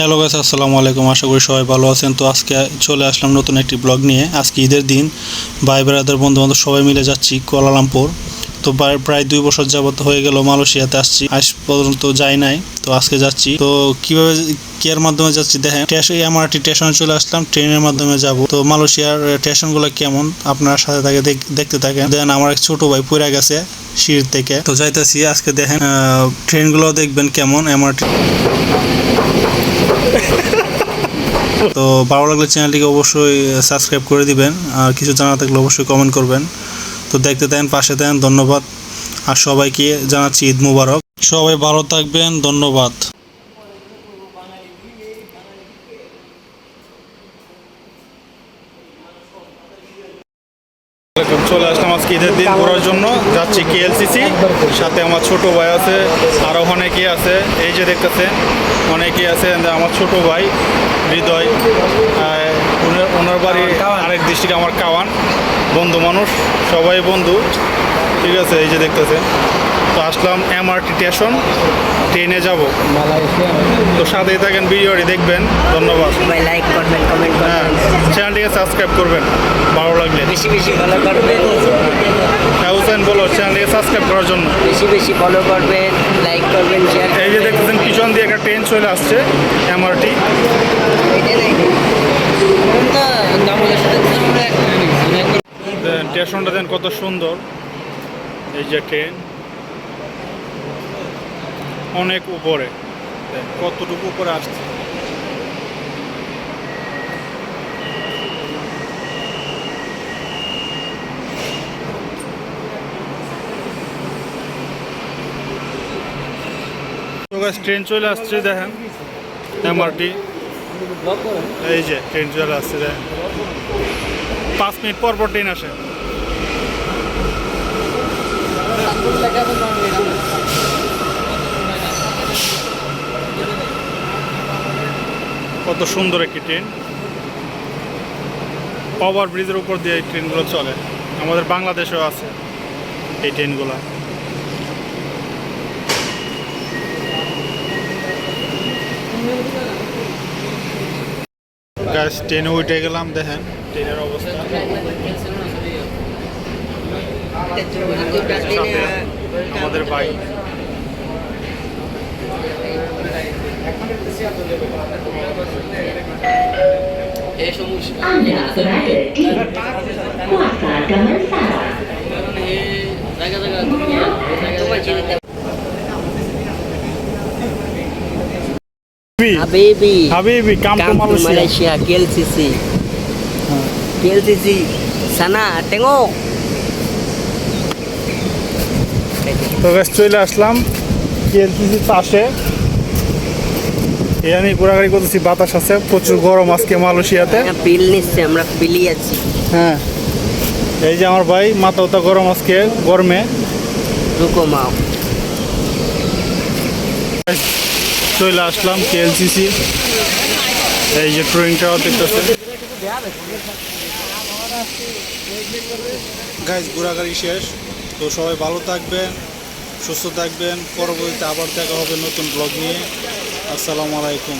Hello guys, আসসালামু আলাইকুম। আশা করি সবাই ভালো আছেন। তো আজকে চলে আসলাম নতুন একটি ব্লগ নিয়ে। আজকে ঈদের দিন, ভাই ব্রাদার বন্ধু বান্ধব সবাই মিলে যাচ্ছি কুয়ালালামপুর। তো প্রায় 2 বছর যাবত হয়ে গেল মালয়েশিয়াতে আসছি, আজ পর্যন্ত যাই নাই। তো আজকে যাচ্ছি। তো কিভাবে কেয়ার মাধ্যমে যাচ্ছি দেখেন। এমআরটি স্টেশনে চলে আসলাম, ট্রেনের মাধ্যমে যাব। তো মালয়েশিয়ার স্টেশনগুলো কেমন আপনারা সাথে থাকে দেখতে থাকেন। দেখেন আমার এক ছোট ভাই পড়ে গেছে সিঁড়ি থেকে। তো যাইতেছি আজকে, দেখেন ট্রেনগুলো দেখবেন কেমন এমআরটি। তো ভালো লাগলে চ্যানেলটিকে অবশ্যই সাবস্ক্রাইব করে দিবেন, আর কিছু জানা থাকলে অবশ্যই কমেন্ট করবেন। তো দেখতে দেন, পাশে দেন, ধন্যবাদ। আর সবাইকে জানাচ্ছি ঈদ মুবারক। সবাই ভালো থাকবেন, ধন্যবাদ। চলে আসলাম আজকে ঈদের দিন ঘোরার জন্য, যাচ্ছি কেএলসিসি। সাথে আমার ছোট ভাই আছে, আরও অনেকেই আছে। এই যে দেখতেছেন অনেকেই আছে। আমার ছোট ভাই হৃদয়, ওনার বাড়ি আরেক ডিস্ট্রিক্ট, আমার কাওয়ান। বন্ধু মানুষ, সবাই বন্ধু, ঠিক আছে। এই যে দেখতেছেন, তো আসলাম এমআরটি স্টেশন, ট্রেনে যাব। তো সাথেই থাকেন, ভিডিওটি দেখবেন। ধন্যবাদ। লাইক করবেন, কমেন্ট করবেন, চ্যানেলটিকে সাবস্ক্রাইব করবেন ভালো লাগলে। বেশি বেশি ফলো করবেন। হ্যাঁ হুসেন, বলো চ্যানেলটিকে সাবস্ক্রাইব করার জন্য। বেশি বেশি ফলো করবেন, লাইক করবেন, শেয়ার। এই যে দেখতেছেন পিছন দিয়ে একটা ট্রেন চলে আসছে, এমআরটি। স্টেশনটা দেন কত সুন্দর। এই যে ট্রেন অনেক উপরে, কতটুকু উপরে আসছে। ট্রেন চলে আসছে, দেখেন এমআরটি। এই যে ট্রেন চলে আসছে, দেখেন 5 মিনিট পর পর ট্রেন আসে। কত সুন্দর একটি ট্রেন। ওভার ব্রিজের উপর দিয়ে এই ট্রেনগুলো চলে। আমাদের বাংলাদেশেও আছে এই ট্রেনগুলো। গাইস, ট্রেনে উঠে গেলাম, দেখেন ট্রেনের অবস্থা। সাথে আমাদের ভাই। Habibi, Habibi, come to Malaysia. KLCC. KLCC, sana, tengok. তো গাইস, চলে আসলাম কেএলসিসির পাশে। এখানে ঘোরাঘুরি করতেছি, বাতাস আছে, প্রচুর গরম আজকে মালয়েশিয়াতে। বিল নিচ্ছে, আমরা বিলি আছি। হ্যাঁ, এই যে আমার ভাই, মাথা উতা গরম আজকে গরমে। রুকো মাও। চলে আসলাম কেএলসিসি। এই যে ট্রেনটাও দেখতেছে। গাইস, ঘোরাঘুরি শেষ। তো সবাই ভালো থাকবেন, সুস্থ থাকবেন। পরবর্তীতে আবার দেখা হবে নতুন ব্লগ নিয়ে। আসসালামু আলাইকুম।